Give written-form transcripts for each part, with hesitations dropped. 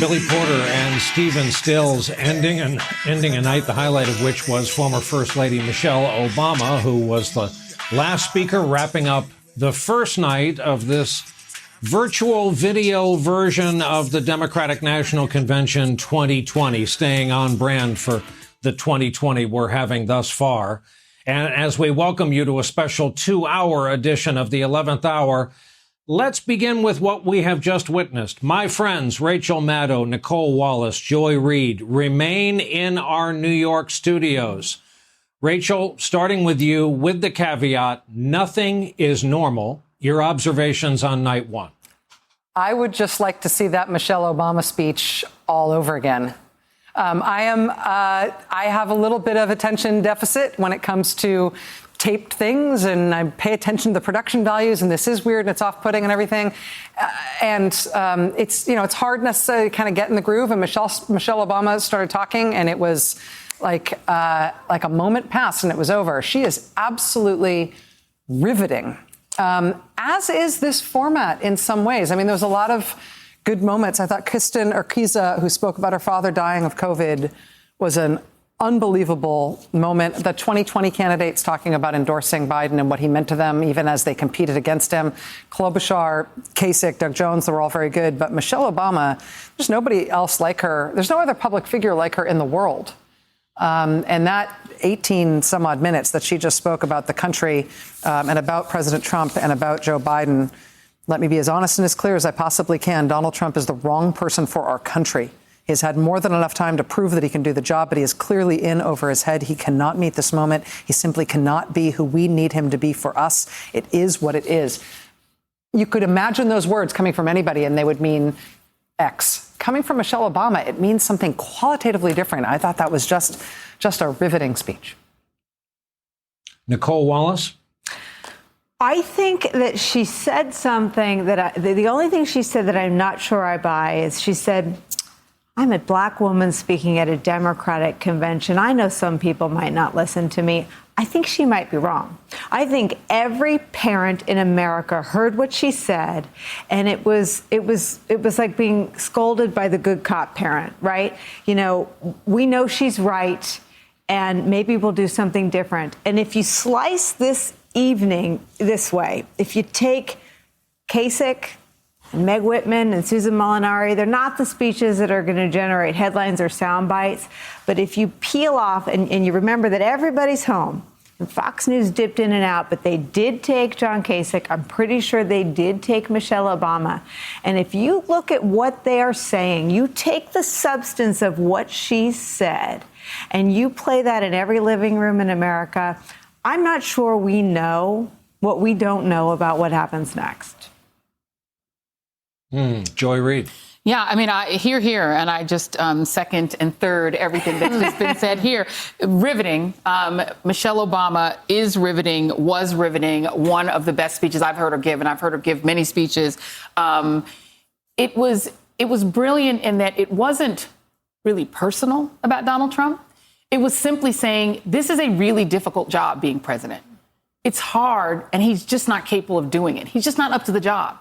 Billy Porter and Stephen Stills ending a night, the highlight of which was former First Lady Michelle Obama, who was the last speaker, wrapping up the first night of this virtual video version of the Democratic National Convention 2020, staying on brand for the 2020 we're having thus far. And as we welcome you to a special 2-hour edition of the 11th Hour, let's begin with what we have just witnessed. My friends, Rachel Maddow, Nicolle Wallace, Joy Reid, remain in our New York studios. Rachel, starting with you, with the caveat, nothing is normal. Your observations on night one. I would just like to see that Michelle Obama speech all over again. I have a little bit of attention deficit when it comes to taped things, and I pay attention to the production values, and this is weird and it's off-putting and everything. It's hard necessarily to kind of get in the groove. And Michelle Obama started talking, and it was like a moment passed and it was over. She is absolutely riveting, as is this format in some ways. I mean, there was a lot of good moments. I thought Kiza, who spoke about her father dying of COVID, was an unbelievable moment. The 2020 candidates talking about endorsing Biden and what he meant to them, even as they competed against him. Klobuchar, Kasich, Doug Jones, they were all very good. But Michelle Obama, there's nobody else like her. There's no other public figure like her in the world. And that 18 some odd minutes that she just spoke about the country and about President Trump and about Joe Biden, let me be as honest and as clear as I possibly can. Donald Trump is the wrong person for our country. He has had more than enough time to prove that he can do the job, but he is clearly in over his head. He cannot meet this moment. He simply cannot be who we need him to be for us. It is what it is. You could imagine those words coming from anybody and they would mean X. Coming from Michelle Obama, it means something qualitatively different. I thought that was just a riveting speech. Nicolle Wallace? I think that she said something that the only thing she said that I'm not sure I buy is she said, I'm a black woman speaking at a Democratic convention. I know some people might not listen to me. I think she might be wrong. I think every parent in America heard what she said, and it was like being scolded by the good cop parent, right? You know, we know she's right, and maybe we'll do something different. And if you slice this evening this way, if you take Kasich, Meg Whitman and Susan Molinari, they're not the speeches that are going to generate headlines or sound bites. But if you peel off and you remember that everybody's home, and Fox News dipped in and out, but they did take John Kasich. I'm pretty sure they did take Michelle Obama. And if you look at what they are saying, you take the substance of what she said and you play that in every living room in America, I'm not sure we know what we don't know about what happens next. Joy Reid. Yeah, I mean, I hear, and I just second and third everything that's just been said here. Riveting. Michelle Obama is riveting, was riveting, one of the best speeches I've heard her give, and I've heard her give many speeches. It was brilliant in that it wasn't really personal about Donald Trump. It was simply saying, this is a really difficult job being president. It's hard, and he's just not capable of doing it. He's just not up to the job.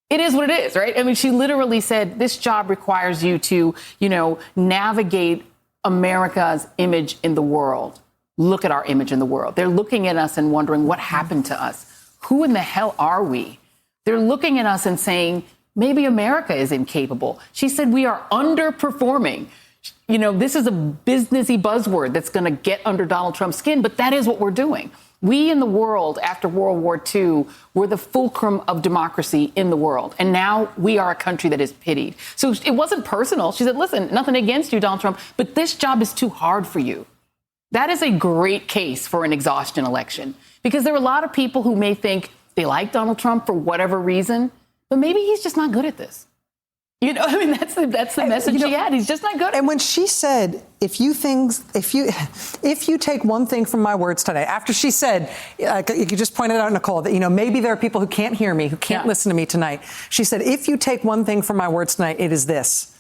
It is what it is, right? I mean, she literally said, this job requires you to, navigate America's image in the world. Look at our image in the world. They're looking at us and wondering what happened to us. Who in the hell are we? They're looking at us and saying, maybe America is incapable. She said, we are underperforming. This is a businessy buzzword that's going to get under Donald Trump's skin, but that is what we're doing. We in the world after World War II were the fulcrum of democracy in the world. And now we are a country that is pitied. So it wasn't personal. She said, listen, nothing against you, Donald Trump, but this job is too hard for you. That is a great case for an exhaustion election, because there are a lot of people who may think they like Donald Trump for whatever reason, but maybe he's just not good at this. That's the message she had. He's just not good. And when she said, if you take one thing from my words today, after she said, you just pointed out, Nicolle, that, maybe there are people who can't hear me, who can't listen to me tonight. She said, if you take one thing from my words tonight, it is this.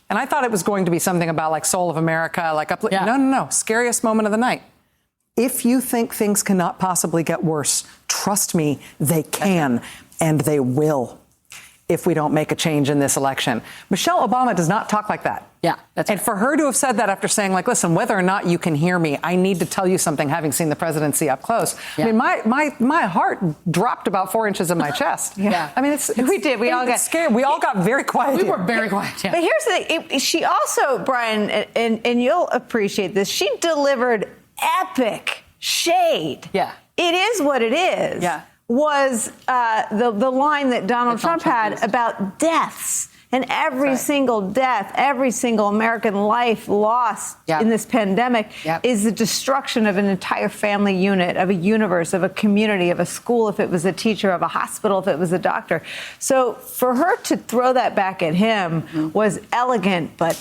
And I thought it was going to be something about like soul of America, like No. Scariest moment of the night. If you think things cannot possibly get worse, trust me, they can and they will. if we don't make a change in this election. Michelle Obama does not talk like that. Yeah, that's and right. for her to have said that after saying, like, listen, whether or not you can hear me, I need to tell you something, having seen the presidency up close. Yeah. I mean, my heart dropped about 4 inches in my chest. Yeah. I mean, it's we did. We all got scared. We all got very quiet. We here. were very quiet. Yeah. But here's the thing. She also, Brian, and you'll appreciate this, she delivered epic shade. Yeah. It is what it is. Yeah. Was the line that Donald Trump had used. about deaths. And every Right. single death, every single American life lost Yep. in this pandemic Yep. is the destruction of an entire family unit, of a universe, of a community, of a school, if it was a teacher, of a hospital, if it was a doctor. So for her to throw that back at him was elegant, but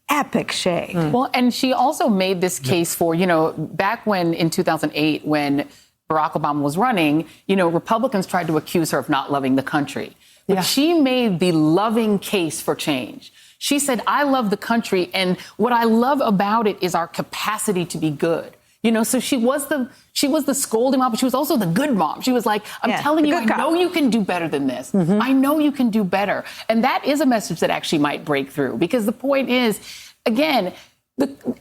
epic shade. Well, and she also made this case for, back when in 2008, when Barack Obama was running, Republicans tried to accuse her of not loving the country. But she made the loving case for change. She said, I love the country, and what I love about it is our capacity to be good. So she was the scolding mom, but she was also the good mom. She was like, I'm telling you, I know you can do better than this. I know you can do better. And that is a message that actually might break through, because the point is, again,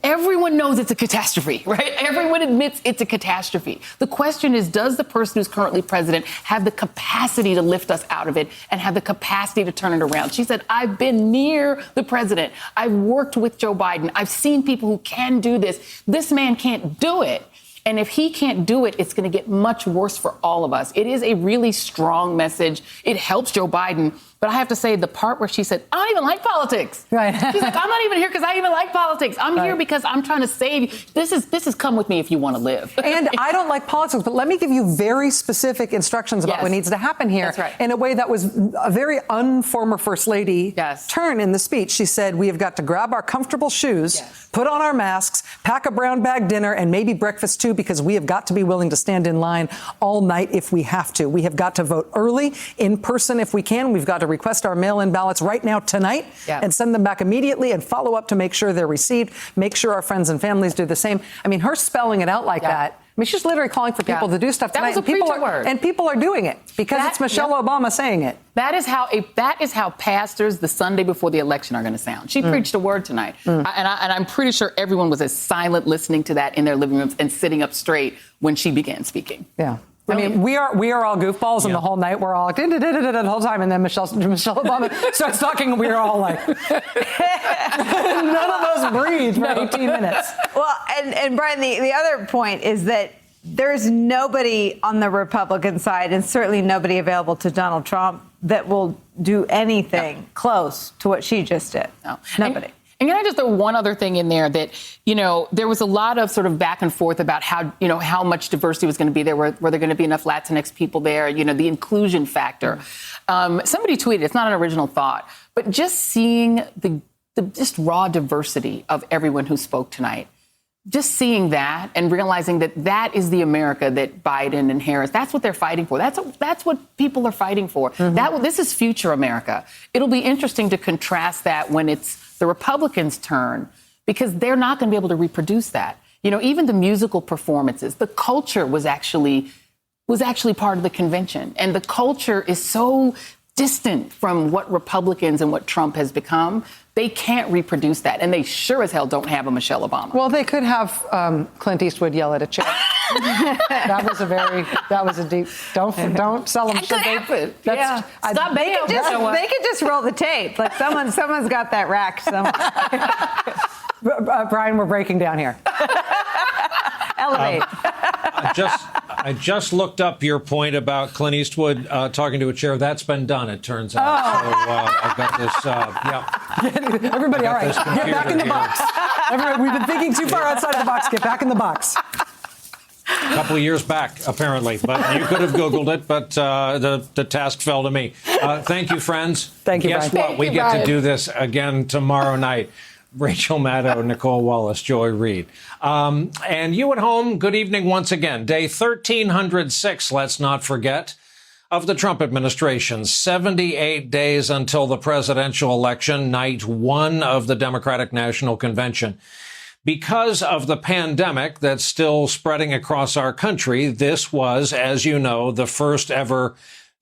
everyone knows it's a catastrophe, right? Everyone admits it's a catastrophe. The question is, does the person who's currently president have the capacity to lift us out of it and have the capacity to turn it around? She said, I've been near the president. I've worked with Joe Biden. I've seen people who can do this. This man can't do it. And if he can't do it, it's going to get much worse for all of us. It is a really strong message. It helps Joe Biden. But I have to say, the part where she said, I don't even like politics. Right. She's like, I'm not even here because I even like politics. I'm here because I'm trying to save you. This is come with me if you want to live. And I don't like politics, but let me give you very specific instructions about what needs to happen here. That's right. In a way that was a very unformer First Lady Yes. turn in the speech. She said, we have got to grab our comfortable shoes, put on our masks, pack a brown bag dinner, and maybe breakfast too, because we have got to be willing to stand in line all night if we have to. We have got to vote early, in person if we can. We've got to request our mail-in ballots right now tonight and send them back immediately and follow up to make sure they're received, make sure our friends and families do the same. I mean, her spelling it out like that. I mean, she's literally calling for people to do stuff tonight. That was a preacher word. And people are doing it because it's Michelle Obama saying it. That is how pastors the Sunday before the election are going to sound. She preached a word tonight. And I'm pretty sure everyone was as silent listening to that in their living rooms and sitting up straight when she began speaking. Yeah. Brilliant. I mean, we are all goofballs, and the whole night we're all like, the whole time, and then Michelle Obama starts talking, and we're all like, none of us breathe for 18 minutes. Well, and Brian, the other point is that there's nobody on the Republican side, and certainly nobody available to Donald Trump, that will do anything close to what she just did. No. Nobody. And can I just throw one other thing in there that, there was a lot of sort of back and forth about how much diversity was going to be there, were there going to be enough Latinx people there, the inclusion factor. Somebody tweeted, it's not an original thought, but just seeing the just raw diversity of everyone who spoke tonight, just seeing that and realizing that is the America that Biden and Harris, that's what they're fighting for. That's what people are fighting for. This is future America. It'll be interesting to contrast that when it's the Republicans' turn, because they're not going to be able to reproduce that. Even the musical performances, the culture was actually part of the convention. And the culture is so distant from what Republicans and what Trump has become. They can't reproduce that. And they sure as hell don't have a Michelle Obama. Well, they could have Clint Eastwood yell at a chair. that was a deep, don't sell them. That could happen. They could just roll the tape. Like someone's got that racked somewhere. Brian, we're breaking down here. Elevate. I just looked up your point about Clint Eastwood talking to a chair. That's been done, it turns out. So I've got this. Everybody, all right. Get back in the box. Everybody, we've been thinking too far outside of the box. Get back in the box. A couple of years back, apparently. But you could have Googled it, but the task fell to me. Thank you, friends. Thank you, Guess Brian. what? We get to do this again tomorrow night. Rachel Maddow, Nicolle Wallace, Joy Reid. And you at home, good evening once again. Day 1306, let's not forget, of the Trump administration. 78 days until the presidential election, night one of the Democratic National Convention. Because of the pandemic that's still spreading across our country, this was, as you know, the first ever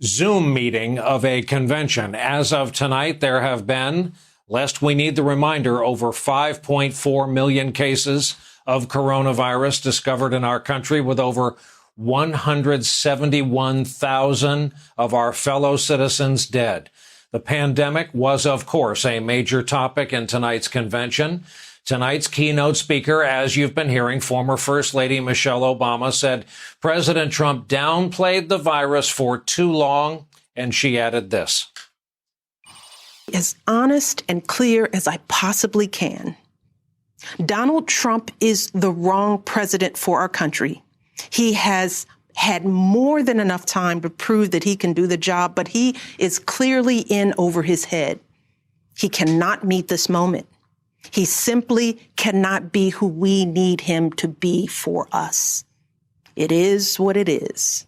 Zoom meeting of a convention. As of tonight, there have been, lest we need the reminder, over 5.4 million cases of coronavirus discovered in our country, with over 171,000 of our fellow citizens dead. The pandemic was, of course, a major topic in tonight's convention. Tonight's keynote speaker, as you've been hearing, former First Lady Michelle Obama, said President Trump downplayed the virus for too long, and she added this. As honest and clear as I possibly can. Donald Trump is the wrong president for our country. He has had more than enough time to prove that he can do the job, but he is clearly in over his head. He cannot meet this moment. He simply cannot be who we need him to be for us. It is what it is.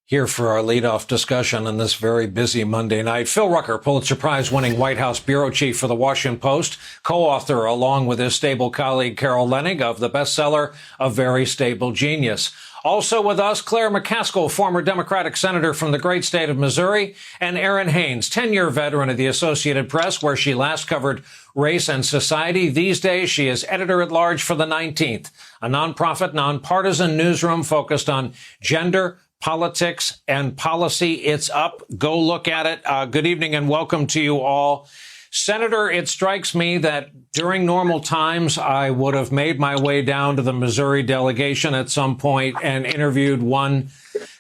Here for our leadoff discussion on this very busy Monday night, Phil Rucker, Pulitzer Prize-winning White House bureau chief for The Washington Post, co-author along with his stable colleague Carol Leonnig of the bestseller A Very Stable Genius. Also with us, Claire McCaskill, former Democratic senator from the great state of Missouri, and Errin Haines, 10-year veteran of the Associated Press, where she last covered race and society. These days, she is editor-at-large for The 19th, a nonprofit, nonpartisan newsroom focused on gender, politics, and policy. It's up. Go look at it. Good evening and welcome to you all. Senator, it strikes me that during normal times, I would have made my way down to the Missouri delegation at some point and interviewed one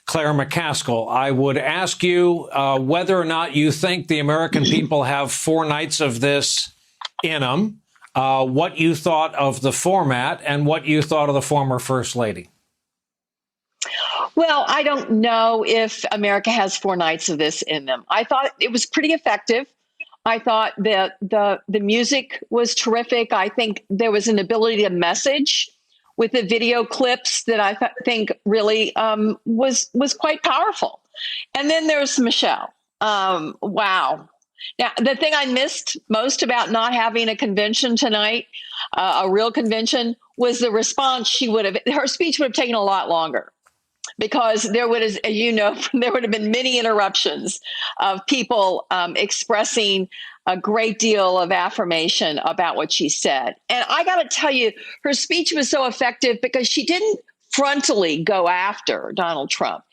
Claire McCaskill. I would ask you whether or not you think the American people have 4 nights of this in them, what you thought of the format, and what you thought of the former First Lady. Well, I don't know if America has 4 nights of this in them. I thought it was pretty effective. I thought that the music was terrific. I think there was an ability to message with the video clips that I think really was quite powerful. And then there's Michelle. Wow. Now, the thing I missed most about not having a convention tonight, a real convention, was the response her speech would have taken a lot longer. Because there would have been many interruptions of people expressing a great deal of affirmation about what she said. And I got to tell you, her speech was so effective because she didn't frontally go after Donald Trump.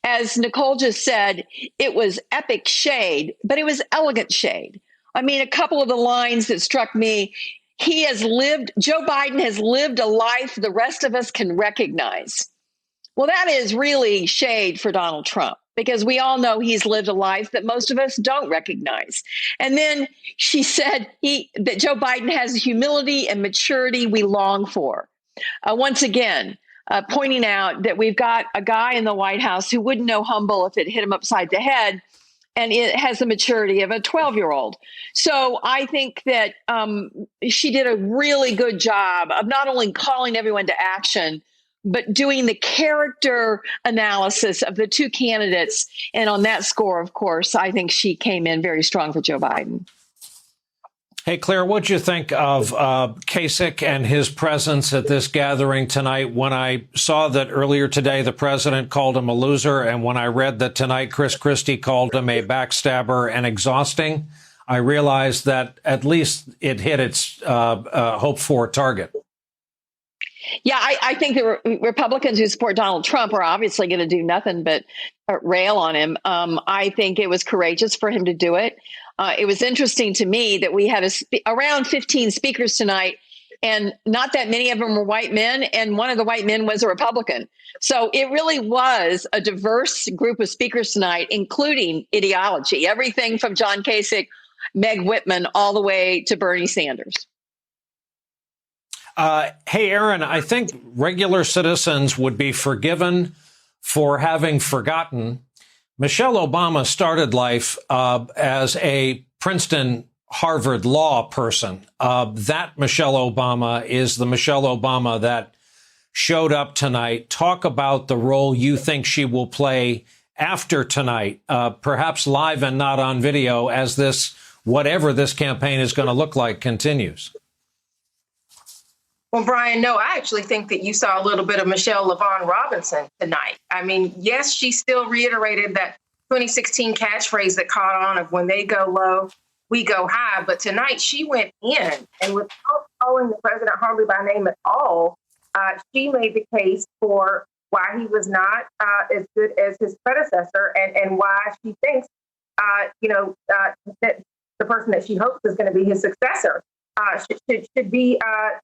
As Nicolle just said, it was epic shade, but it was elegant shade. I mean, a couple of the lines that struck me, Joe Biden has lived a life the rest of us can recognize. Well, that is really shade for Donald Trump, because we all know he's lived a life that most of us don't recognize. And then she said that Joe Biden has the humility and maturity we long for. Once again, pointing out that we've got a guy in the White House who wouldn't know humble if it hit him upside the head, and it has the maturity of a 12-year-old. So I think that she did a really good job of not only calling everyone to action, but doing the character analysis of the 2 candidates. And on that score, of course, I think she came in very strong for Joe Biden. Hey, Claire, what'd you think of Kasich and his presence at this gathering tonight? When I saw that earlier today the president called him a loser, and when I read that tonight Chris Christie called him a backstabber and exhausting, I realized that at least it hit its hoped-for target. Yeah, I think the Republicans who support Donald Trump are obviously going to do nothing but rail on him. I think it was courageous for him to do it. It was interesting to me that we had around 15 speakers tonight, and not that many of them were white men, and one of the white men was a Republican. So it really was a diverse group of speakers tonight, including ideology, everything from John Kasich, Meg Whitman, all the way to Bernie Sanders. Hey, Errin, I think regular citizens would be forgiven for having forgotten Michelle Obama started life as a Princeton, Harvard law person. That Michelle Obama is the Michelle Obama that showed up tonight. Talk about the role you think she will play after tonight, perhaps live and not on video, as this, whatever this campaign is going to look like, continues. Well, Brian, no, I actually think that you saw a little bit of Michelle LaVaughn Robinson tonight. I mean, yes, she still reiterated that 2016 catchphrase that caught on of when they go low, we go high. But tonight she went in, and without calling the president hardly by name at all, she made the case for why he was not as good as his predecessor, and why she thinks, that the person that she hopes is going to be his successor should be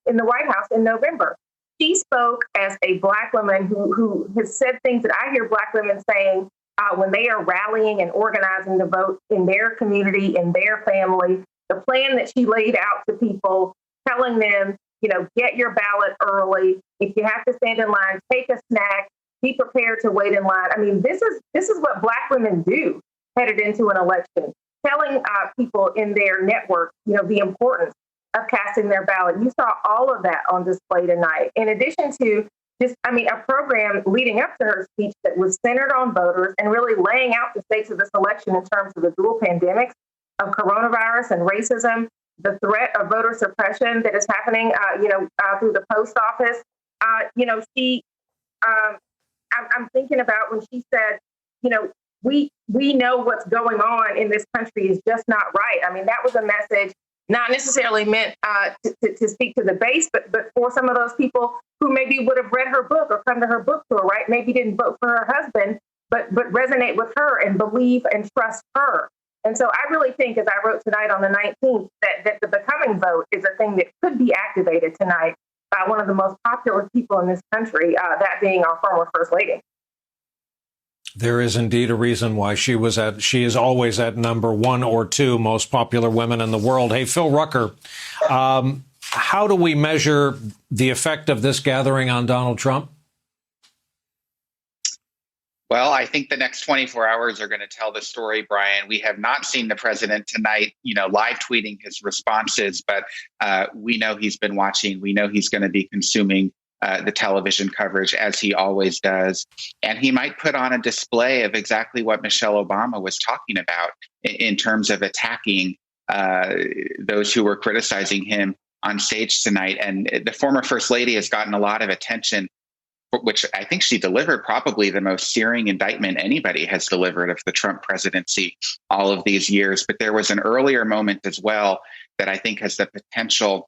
in the White House in November. She spoke as a Black woman who has said things that I hear Black women saying when they are rallying and organizing the vote in their community, in their family. The plan that she laid out to people, telling them, get your ballot early. If you have to stand in line, take a snack, be prepared to wait in line. I mean, this is what Black women do headed into an election, telling people in their network, the importance of casting their ballot. You saw all of that on display tonight, in addition to a program leading up to her speech that was centered on voters and really laying out the stakes of this election in terms of the dual pandemics of coronavirus and racism, the threat of voter suppression that is happening, through the post office. I'm thinking about when she said, we know what's going on in this country is just not right. I mean, that was a message not necessarily meant to speak to the base, but for some of those people who maybe would have read her book or come to her book tour, right? Maybe didn't vote for her husband, but resonate with her and believe and trust her. And so I really think, as I wrote tonight on the 19th, that the becoming vote is a thing that could be activated tonight by one of the most popular people in this country, that being our former First Lady. There is indeed a reason why she is always at number 1 or 2 most popular women in the world. Hey, Phil Rucker, how do we measure the effect of this gathering on Donald Trump? Well, I think the next 24 hours are going to tell the story, Brian. We have not seen the president tonight, live tweeting his responses, but we know he's been watching. We know he's going to be consuming the television coverage, as he always does. And he might put on a display of exactly what Michelle Obama was talking about in terms of attacking those who were criticizing him on stage tonight. And the former First Lady has gotten a lot of attention, which I think she delivered probably the most searing indictment anybody has delivered of the Trump presidency all of these years. But there was an earlier moment as well that I think has the potential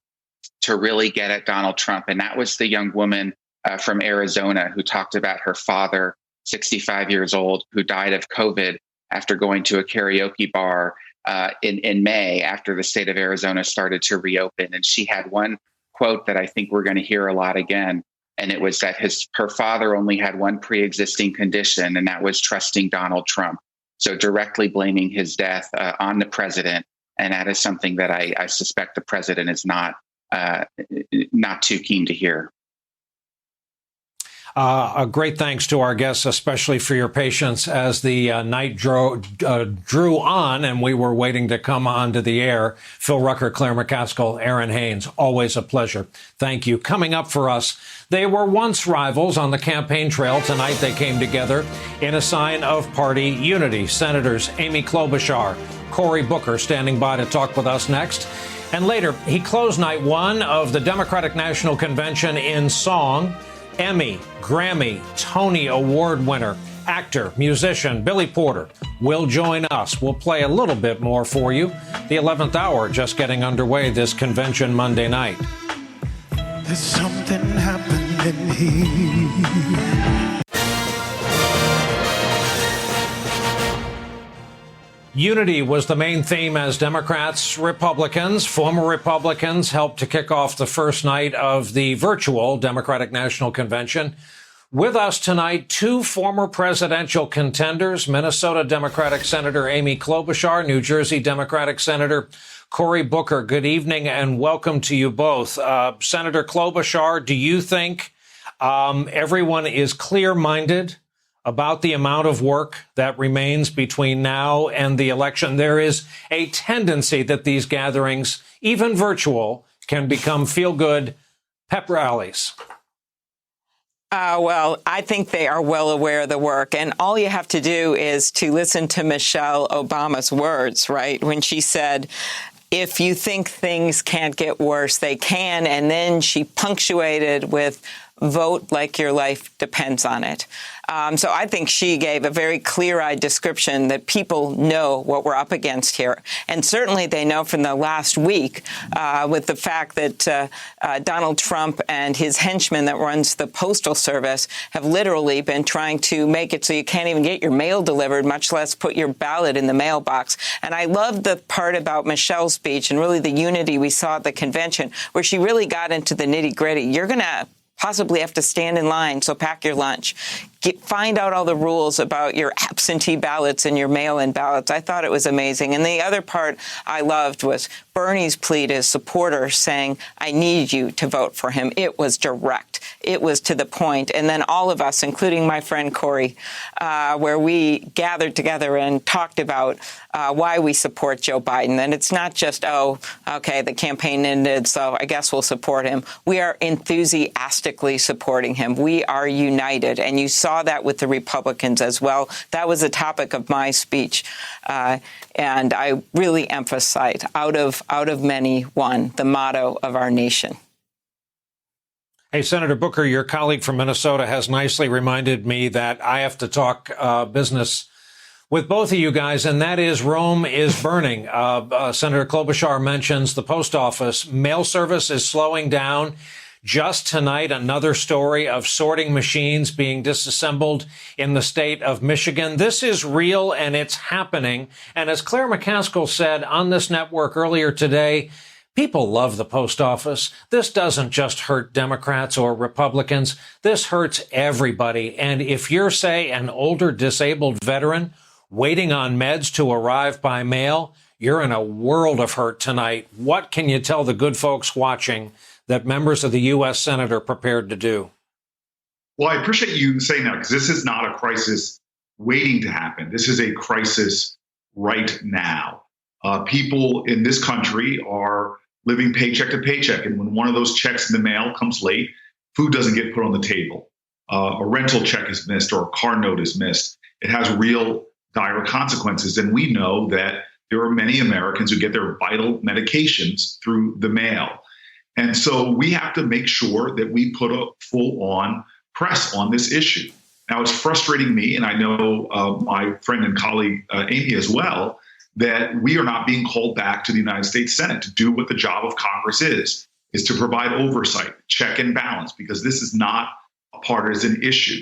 to really get at Donald Trump. And that was the young woman from Arizona who talked about her father, 65 years old, who died of COVID after going to a karaoke bar in May after the state of Arizona started to reopen. And she had one quote that I think we're going to hear a lot again. And it was that her father only had one pre-existing condition, and that was trusting Donald Trump. So directly blaming his death on the president. And that is something that I suspect the president is not too keen to hear. A great thanks to our guests, especially for your patience as the night drew on and we were waiting to come onto the air. Phil Rucker, Claire McCaskill, Errin Haines, always a pleasure. Thank you. Coming up for us, they were once rivals on the campaign trail. Tonight they came together in a sign of party unity. Senators Amy Klobuchar, Cory Booker standing by to talk with us next. And later, he closed night 1 of the Democratic National Convention in song. Emmy, Grammy, Tony Award winner, actor, musician Billy Porter will join us. We'll play a little bit more for you. The 11th hour just getting underway this convention Monday night. There's something happening here. Unity was the main theme as Democrats, Republicans, former Republicans helped to kick off the first night of the virtual Democratic National Convention. With us tonight, 2 former presidential contenders, Minnesota Democratic Senator Amy Klobuchar, New Jersey Democratic Senator Cory Booker. Good evening and welcome to you both. Senator Klobuchar, do you think everyone is clear-minded about the amount of work that remains between now and the election? There is a tendency that these gatherings, even virtual, can become feel-good pep rallies. Well, I think they are well aware of the work. And all you have to do is to listen to Michelle Obama's words, right? When she said, if you think things can't get worse, they can. And then she punctuated with, vote like your life depends on it. So I think she gave a very clear-eyed description that people know what we're up against here. And certainly they know from the last week with the fact that Donald Trump and his henchman that runs the Postal Service have literally been trying to make it so you can't even get your mail delivered, much less put your ballot in the mailbox. And I love the part about Michelle's speech and really the unity we saw at the convention, where she really got into the nitty-gritty. You're going to possibly have to stand in line, so pack your lunch. Find out all the rules about your absentee ballots and your mail-in ballots. I thought it was amazing. And the other part I loved was Bernie's plea to his supporters saying, I need you to vote for him. It was direct. It was to the point. And then all of us, including my friend Cory, where we gathered together and talked about why we support Joe Biden. And it's not just, oh, okay, the campaign ended, so I guess we'll support him. We are enthusiastically supporting him. We are united. And you saw that with the Republicans as well. That was the topic of my speech. And I really emphasized out of many, one, the motto of our nation. Hey, Senator Booker, your colleague from Minnesota has nicely reminded me that I have to talk business with both of you guys, and that is Rome is burning. Senator Klobuchar mentions the post office. Mail service is slowing down. Just tonight, another story of sorting machines being disassembled in the state of Michigan. This is real, and it's happening. And as Claire McCaskill said on this network earlier today, people love the post office. This doesn't just hurt Democrats or Republicans. This hurts everybody. And if you're, say, an older disabled veteran waiting on meds to arrive by mail, you're in a world of hurt tonight. What can you tell the good folks watching that members of the U.S. Senate are prepared to do? Well, I appreciate you saying that, because this is not a crisis waiting to happen. This is a crisis right now. People in this country are living paycheck to paycheck. And when one of those checks in the mail comes late, food doesn't get put on the table. A rental check is missed or a car note is missed. It has real dire consequences. And we know that there are many Americans who get their vital medications through the mail. And so we have to make sure that we put a full-on press on this issue. Now, it's frustrating me, and I know my friend and colleague Amy as well, that we are not being called back to the United States Senate to do what the job of Congress is to provide oversight, check and balance, because this is not a partisan issue.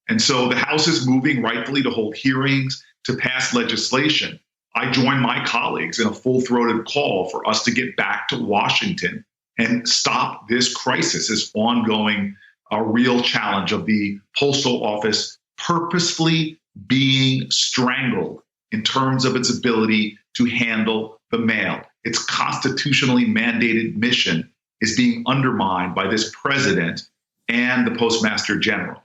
And so the House is moving rightfully to hold hearings, to pass legislation. I join my colleagues in a full-throated call for us to get back to Washington and stop this crisis, this ongoing real challenge of the postal office purposefully being strangled in terms of its ability to handle the mail. Its constitutionally mandated mission is being undermined by this president and the Postmaster General.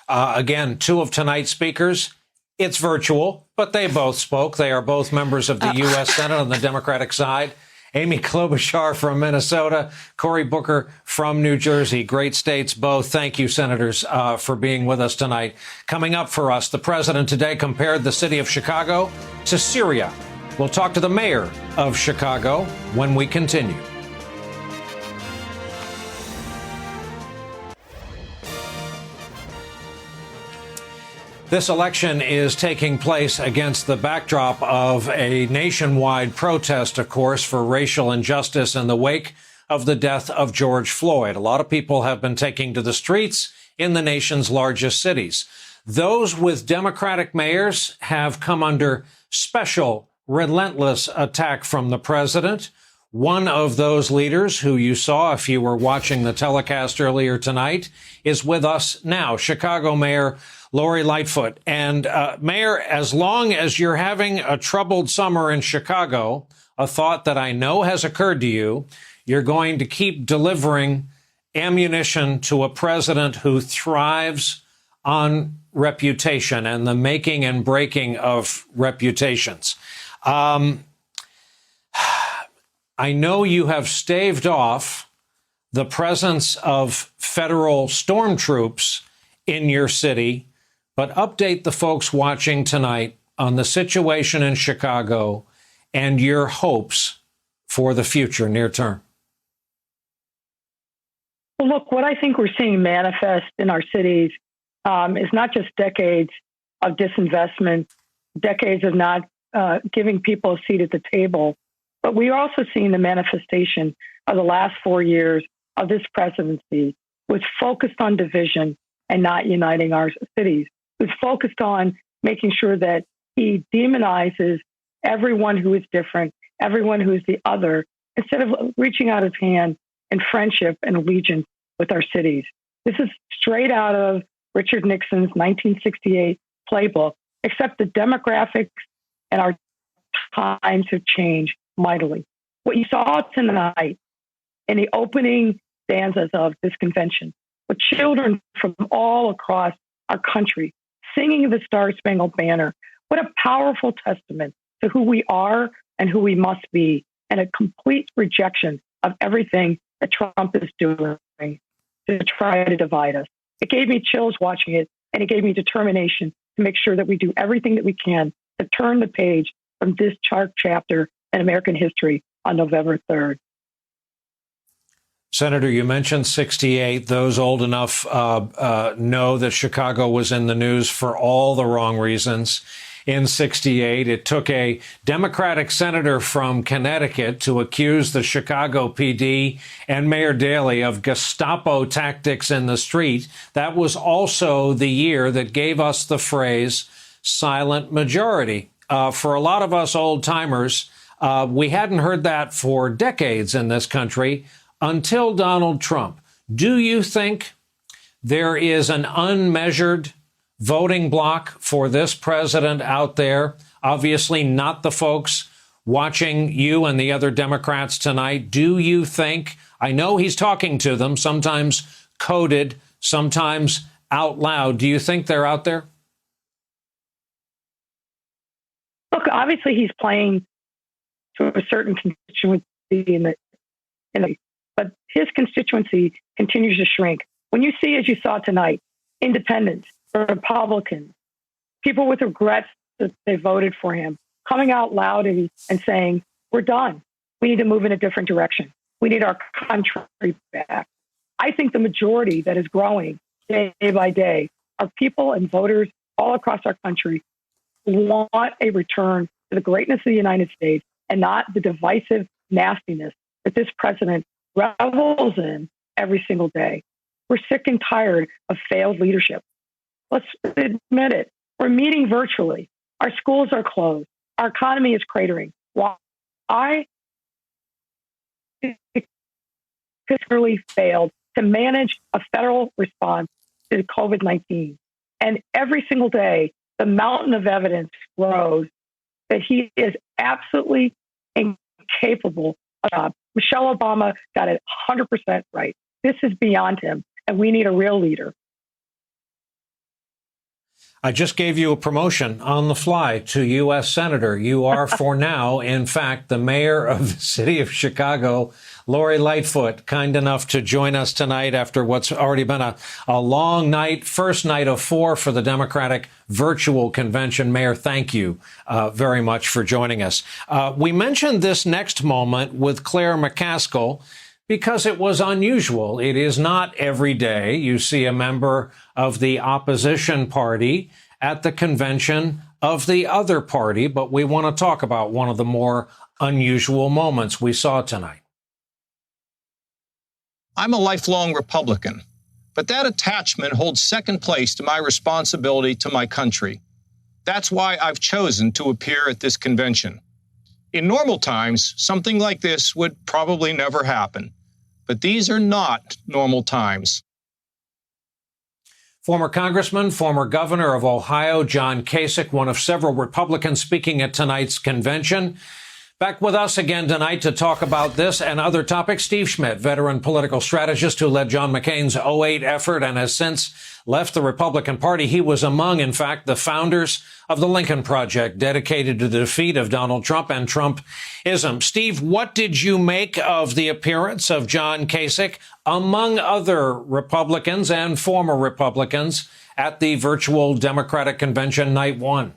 Again, two of tonight's speakers. It's virtual, but they both spoke. They are both members of the U.S. Senate on the Democratic side. Amy Klobuchar from Minnesota, Cory Booker from New Jersey. Great states both. Thank you, senators, for being with us tonight. Coming up for us, the president today compared the city of Chicago to Syria. We'll talk to the mayor of Chicago when we continue. This election is taking place against the backdrop of a nationwide protest, of course, for racial injustice in the wake of the death of George Floyd. A lot of people have been taking to the streets in the nation's largest cities. Those with Democratic mayors have come under special, relentless attack from the president. One of those leaders who you saw if you were watching the telecast earlier tonight is with us now, Chicago Mayor Lori Lightfoot. And Mayor, as long as you're having a troubled summer in Chicago, a thought that I know has occurred to you, you're going to keep delivering ammunition to a president who thrives on reputation and the making and breaking of reputations. I know you have staved off the presence of federal stormtroops in your city, but update the folks watching tonight on the situation in Chicago and your hopes for the future near term? Well, look, what I think we're seeing manifest in our cities is not just decades of disinvestment, decades of not giving people a seat at the table, but we are also seeing the manifestation of the last 4 years of this presidency, which focused on division and not uniting our cities, who's focused on making sure that he demonizes everyone who is different, everyone who is the other, instead of reaching out his hand in friendship and allegiance with our cities. This is straight out of Richard Nixon's 1968 playbook, except the demographics and our times have changed mightily. What you saw tonight in the opening stanzas of this convention were children from all across our country singing the Star-Spangled Banner. What a powerful testament to who we are and who we must be, and a complete rejection of everything that Trump is doing to try to divide us. It gave me chills watching it, and it gave me determination to make sure that we do everything that we can to turn the page from this chapter in American history on November 3rd. Senator, you mentioned 68. Those old enough know that Chicago was in the news for all the wrong reasons. In 68, it took a Democratic senator from Connecticut to accuse the Chicago PD and Mayor Daley of Gestapo tactics in the street. That was also the year that gave us the phrase silent majority. For a lot of us old timers, we hadn't heard that for decades in this country until Donald Trump. Do you think there is an unmeasured voting bloc for this president out there? Obviously not the folks watching you and the other Democrats tonight. Do you think, I know he's talking to them, sometimes coded, sometimes out loud. Do you think they're out there? Look, obviously he's playing to a certain constituency but his constituency continues to shrink. When you see, as you saw tonight, independents, Republicans, people with regrets that they voted for him, coming out loud and saying, we're done. We need to move in a different direction. We need our country back. I think the majority that is growing day by day are people and voters all across our country who want a return to the greatness of the United States and not the divisive nastiness that this president revels in every single day. We're sick and tired of failed leadership. Let's admit it. We're meeting virtually. Our schools are closed. Our economy is cratering. Why? Particularly failed to manage a federal response to COVID-19. And every single day, the mountain of evidence grows that he is absolutely incapable of. Michelle Obama got it 100% right. This is beyond him, and we need a real leader. I just gave you a promotion on the fly to U.S. Senator. You are, for now, in fact, the mayor of the city of Chicago. Lori Lightfoot, kind enough to join us tonight after what's already been a long night, first night of 4 for the Democratic virtual convention. Mayor, thank you very much for joining us. We mentioned this next moment with Claire McCaskill because it was unusual. It is not every day you see a member of the opposition party at the convention of the other party, but we want to talk about one of the more unusual moments we saw tonight. I'm a lifelong Republican, but that attachment holds second place to my responsibility to my country. That's why I've chosen to appear at this convention. In normal times, something like this would probably never happen, but these are not normal times. Former Congressman, former Governor of Ohio, John Kasich, one of several Republicans speaking at tonight's convention. Back with us again tonight to talk about this and other topics, Steve Schmidt, veteran political strategist who led John McCain's 2008 effort and has since left the Republican Party. He was among, in fact, the founders of the Lincoln Project, dedicated to the defeat of Donald Trump and Trumpism. Steve, what did you make of the appearance of John Kasich, among other Republicans and former Republicans, at the virtual Democratic convention night one?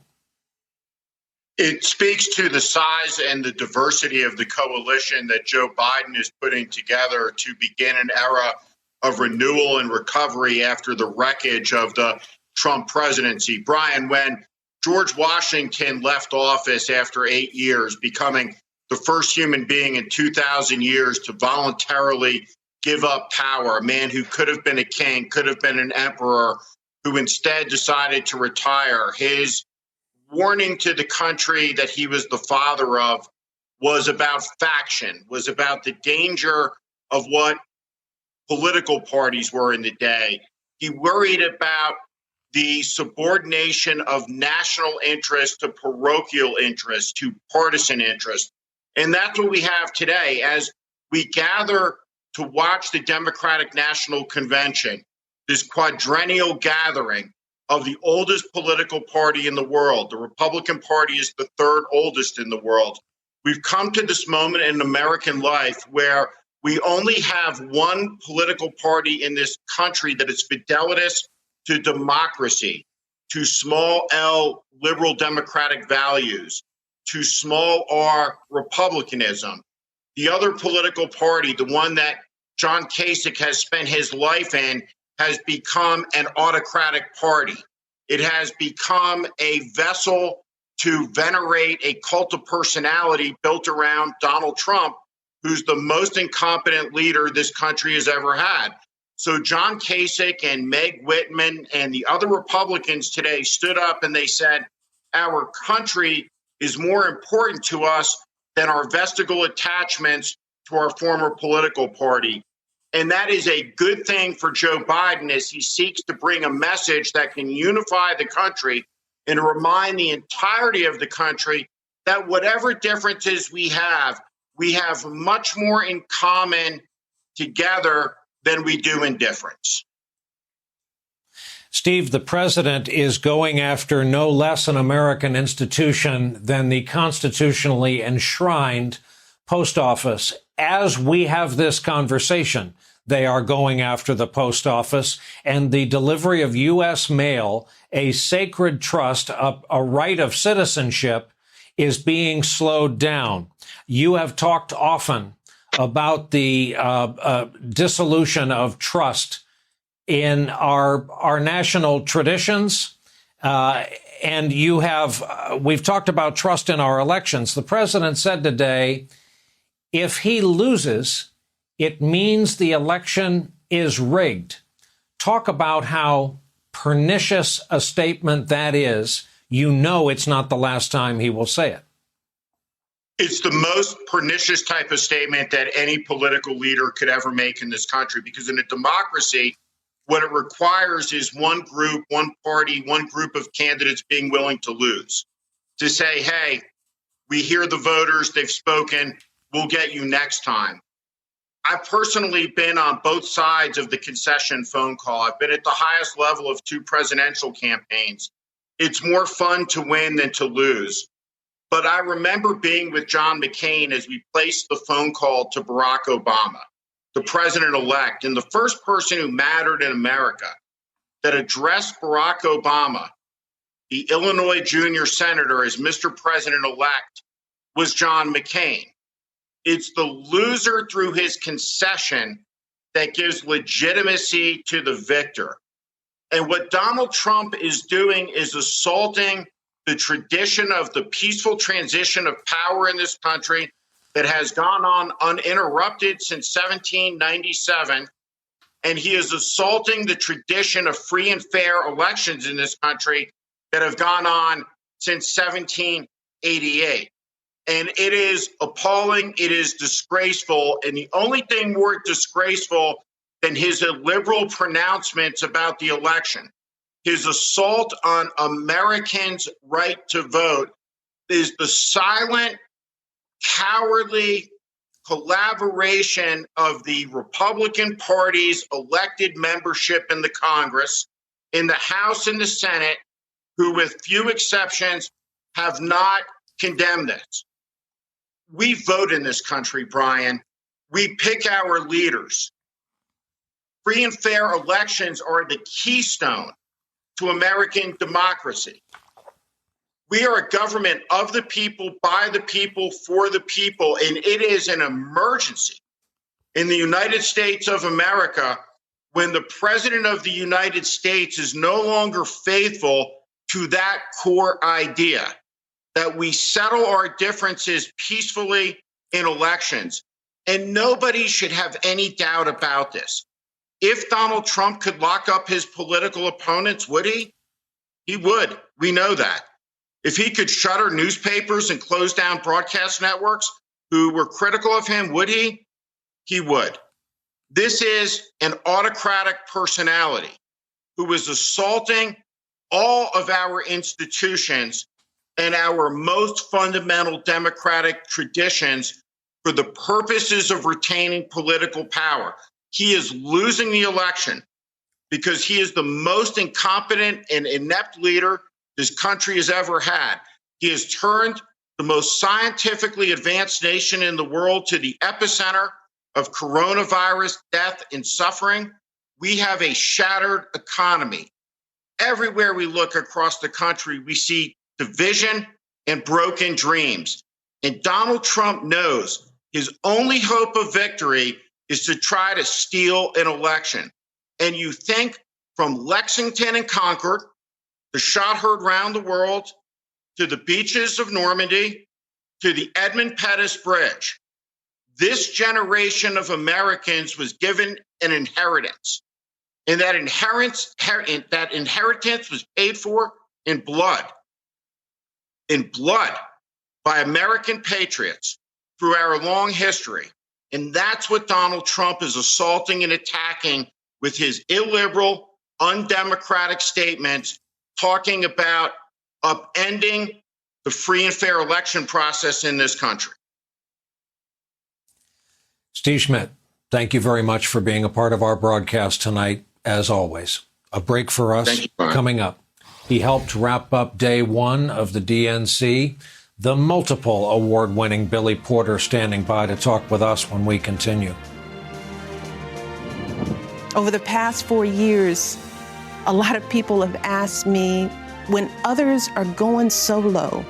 It speaks to the size and the diversity of the coalition that Joe Biden is putting together to begin an era of renewal and recovery after the wreckage of the Trump presidency. Brian, when George Washington left office after 8 years, becoming the first human being in 2,000 years to voluntarily give up power, a man who could have been a king, could have been an emperor, who instead decided to retire, his warning to the country that he was the father of was about faction, was about the danger of what political parties were in the day. He worried about the subordination of national interest to parochial interest, to partisan interest. And that's what we have today as we gather to watch the Democratic National Convention, this quadrennial gathering of the oldest political party in the world. The Republican Party is the third oldest in the world. We've come to this moment in American life where we only have one political party in this country that is fidelitous to democracy, to small L liberal democratic values, to small R republicanism. The other political party, the one that John Kasich has spent his life in, has become an autocratic party. It has become a vessel to venerate a cult of personality built around Donald Trump, who's the most incompetent leader this country has ever had. So John Kasich and Meg Whitman and the other Republicans today stood up and they said, our country is more important to us than our vestigial attachments to our former political party. And that is a good thing for Joe Biden as he seeks to bring a message that can unify the country and remind the entirety of the country that whatever differences we have much more in common together than we do in difference. Steve, the president is going after no less an American institution than the constitutionally enshrined post office. As we have this conversation, they are going after the post office and the delivery of U.S. mail, a sacred trust, a right of citizenship, is being slowed down. You have talked often about the dissolution of trust in our national traditions, and we've talked about trust in our elections. The president said today, if he loses, it means the election is rigged. Talk about how pernicious a statement that is. You know it's not the last time he will say it. It's the most pernicious type of statement that any political leader could ever make in this country, because in a democracy, what it requires is one group, one party, one group of candidates being willing to lose, to say, hey, we hear the voters, they've spoken, we'll get you next time. I've personally been on both sides of the concession phone call. I've been at the highest level of two presidential campaigns. It's more fun to win than to lose. But I remember being with John McCain as we placed the phone call to Barack Obama, the president-elect, and the first person who mattered in America that addressed Barack Obama, the Illinois junior senator, as Mr. President-elect, was John McCain. It's the loser through his concession that gives legitimacy to the victor. And what Donald Trump is doing is assaulting the tradition of the peaceful transition of power in this country that has gone on uninterrupted since 1797. And he is assaulting the tradition of free and fair elections in this country that have gone on since 1788. And it is appalling. It is disgraceful. And the only thing more disgraceful than his illiberal pronouncements about the election, his assault on Americans' right to vote, is the silent, cowardly collaboration of the Republican Party's elected membership in the Congress, in the House and the Senate, who, with few exceptions, have not condemned this. We vote in this country, Brian. We pick our leaders. Free and fair elections are the keystone to American democracy. We are a government of the people, by the people, for the people, and it is an emergency in the United States of America when the President of the United States is no longer faithful to that core idea that we settle our differences peacefully in elections. And nobody should have any doubt about this. If Donald Trump could lock up his political opponents, would he? He would. We know that. If he could shutter newspapers and close down broadcast networks who were critical of him, would he? He would. This is an autocratic personality who is assaulting all of our institutions and our most fundamental democratic traditions for the purposes of retaining political power. He is losing the election because he is the most incompetent and inept leader this country has ever had. He has turned the most scientifically advanced nation in the world to the epicenter of coronavirus death and suffering. We have a shattered economy. Everywhere we look across the country, we see division and broken dreams. And Donald Trump knows his only hope of victory is to try to steal an election. And you think from Lexington and Concord, the shot heard round the world, to the beaches of Normandy, to the Edmund Pettus Bridge, this generation of Americans was given an inheritance. And that inheritance was paid for in blood by American patriots through our long history. And that's what Donald Trump is assaulting and attacking with his illiberal, undemocratic statements, talking about upending the free and fair election process in this country. Steve Schmidt, thank you very much for being a part of our broadcast tonight, as always. A break for us coming up. He helped wrap up day one of the DNC. The multiple award-winning Billy Porter standing by to talk with us when we continue. Over the past 4 years, a lot of people have asked me, when others are going so low,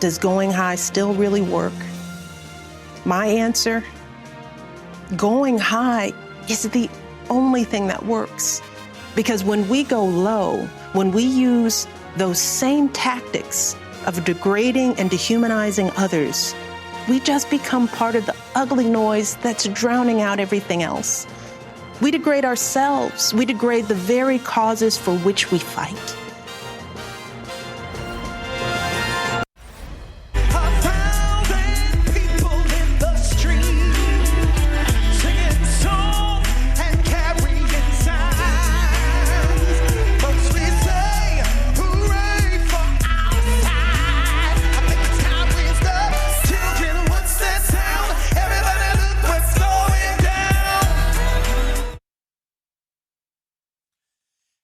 does going high still really work? My answer, going high is the only thing that works. Because when we go low, when we use those same tactics of degrading and dehumanizing others, we just become part of the ugly noise that's drowning out everything else. We degrade ourselves. We degrade the very causes for which we fight.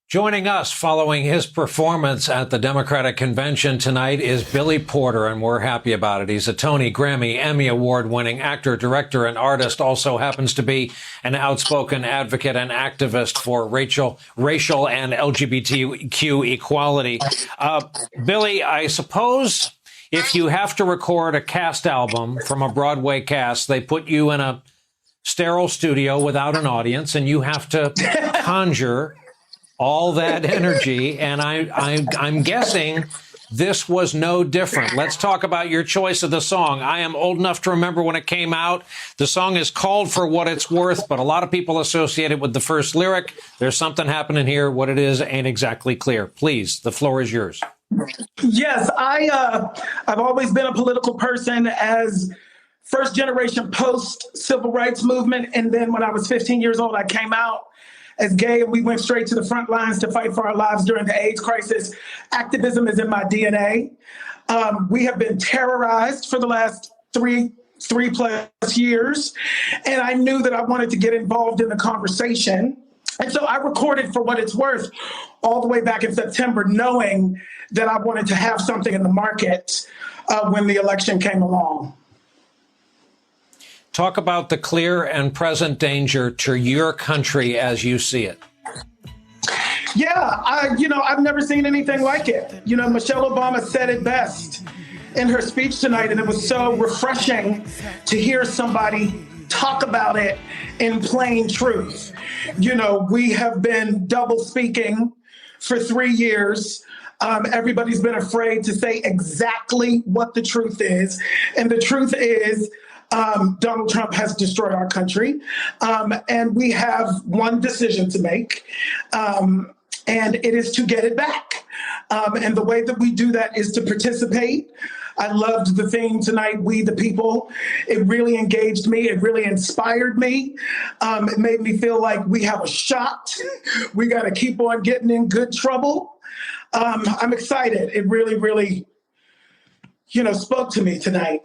Joining us following his performance at the Democratic Convention tonight is Billy Porter, and we're happy about it. He's a Tony, Grammy, Emmy Award-winning actor, director, and artist. Also happens to be an outspoken advocate and activist for racial and LGBTQ equality. Billy, I suppose if you have to record a cast album from a Broadway cast, they put you in a sterile studio without an audience, and you have to conjure all that energy, and I'm guessing this was no different. Let's talk about your choice of the song. I am old enough to remember when it came out. The song is called For What It's Worth, but a lot of people associate it with the first lyric. There's something happening here. What it is ain't exactly clear. Please, the floor is yours. Yes, I've always been a political person as first generation post-civil rights movement, and then when I was 15 years old, I came out as gay, and we went straight to the front lines to fight for our lives during the AIDS crisis. Activism is in my DNA. We have been terrorized for the last three plus years, and I knew that I wanted to get involved in the conversation. And so I recorded For What It's Worth all the way back in September, knowing that I wanted to have something in the market when the election came along. Talk about the clear and present danger to your country as you see it. Yeah, I've never seen anything like it. Michelle Obama said it best in her speech tonight, and it was so refreshing to hear somebody talk about it in plain truth. We have been double speaking for 3 years. Everybody's been afraid to say exactly what the truth is. And the truth is, Donald Trump has destroyed our country. And we have one decision to make, and it is to get it back. And the way that we do that is to participate. I loved the theme tonight, We the People. It really engaged me. It really inspired me. It made me feel like we have a shot. We got to keep on getting in good trouble. I'm excited. It really, really, spoke to me tonight.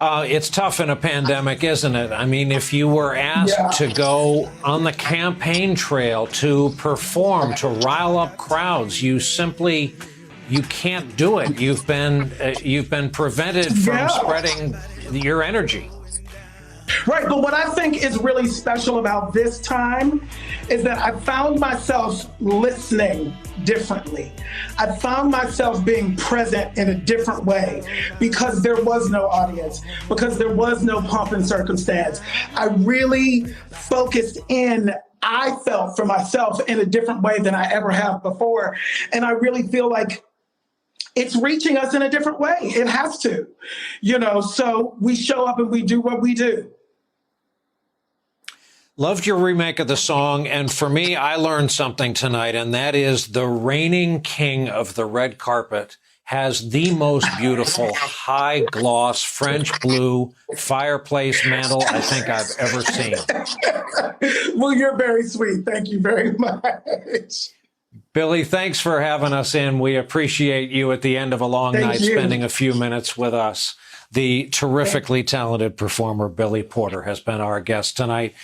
It's tough in a pandemic, isn't it? I mean, if you were asked to go on the campaign trail, to perform, to rile up crowds, you can't do it. You've been prevented from spreading your energy. Right, but what I think is really special about this time is that I found myself listening differently. I found myself being present in a different way because there was no audience, because there was no pomp and circumstance. I really focused in, I felt for myself in a different way than I ever have before. And I really feel like it's reaching us in a different way. It has to, so we show up and we do what we do. Loved your remake of the song, and for me, I learned something tonight, and that is the reigning king of the red carpet has the most beautiful high gloss French blue fireplace mantle I think I've ever seen. Well, you're very sweet. Thank you very much. Billy, thanks for having us in. We appreciate you at the end of a long night spending a few minutes with us. The terrifically talented performer Billy Porter has been our guest tonight.